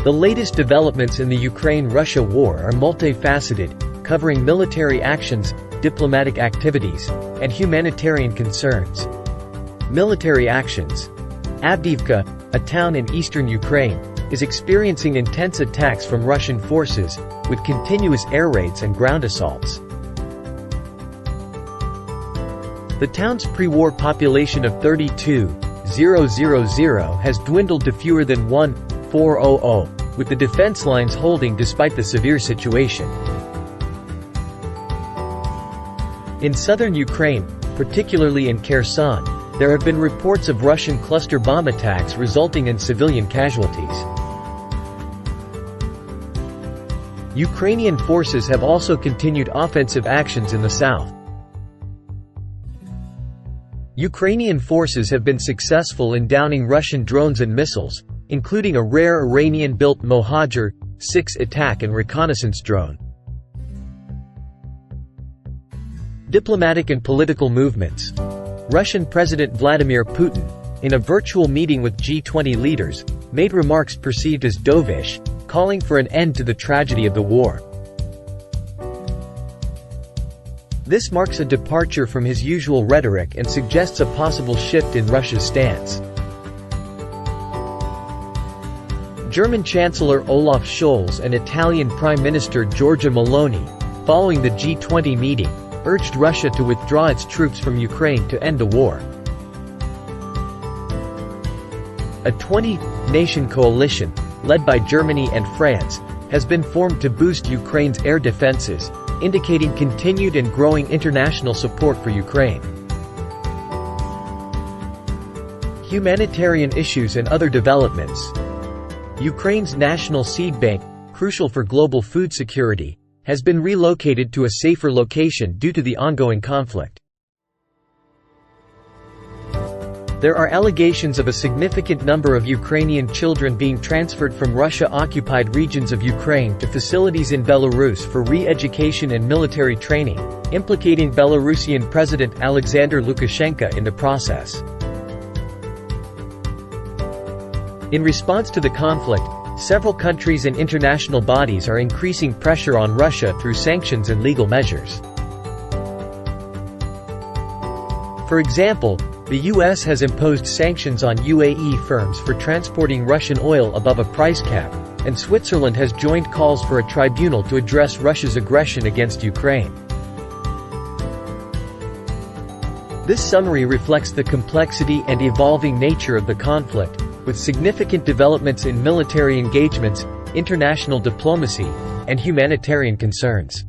The latest developments in the Ukraine-Russia war are multifaceted, covering military actions, diplomatic activities, and humanitarian concerns. Military actions. Avdiivka, a town in eastern Ukraine, is experiencing intense attacks from Russian forces, with continuous air raids and ground assaults. The town's pre-war population of 32,000 has dwindled to fewer than 1,400, with the defense lines holding despite the severe situation. In southern Ukraine, particularly in Kherson, there have been reports of Russian cluster bomb attacks resulting in civilian casualties. Ukrainian forces have also continued offensive actions in the south. Ukrainian forces have been successful in downing Russian drones and missiles, including a rare Iranian-built Mohajer-6 attack and reconnaissance drone. Diplomatic and political movements. Russian President Vladimir Putin, in a virtual meeting with G20 leaders, made remarks perceived as dovish, calling for an end to the tragedy of the war. This marks a departure from his usual rhetoric and suggests a possible shift in Russia's stance. German Chancellor Olaf Scholz and Italian Prime Minister Giorgia Meloni, following the G20 meeting, urged Russia to withdraw its troops from Ukraine to end the war. A 20-nation coalition, led by Germany and France, has been formed to boost Ukraine's air defenses, indicating continued and growing international support for Ukraine. Humanitarian issues and other developments. Ukraine's national seed bank, crucial for global food security, has been relocated to a safer location due to the ongoing conflict. There are allegations of a significant number of Ukrainian children being transferred from Russia-occupied regions of Ukraine to facilities in Belarus for re-education and military training, implicating Belarusian President Alexander Lukashenko in the process. In response to the conflict, several countries and international bodies are increasing pressure on Russia through sanctions and legal measures. For example, the U.S. has imposed sanctions on UAE firms for transporting Russian oil above a price cap, and Switzerland has joined calls for a tribunal to address Russia's aggression against Ukraine. This summary reflects the complexity and evolving nature of the conflict, with significant developments in military engagements, international diplomacy, and humanitarian concerns.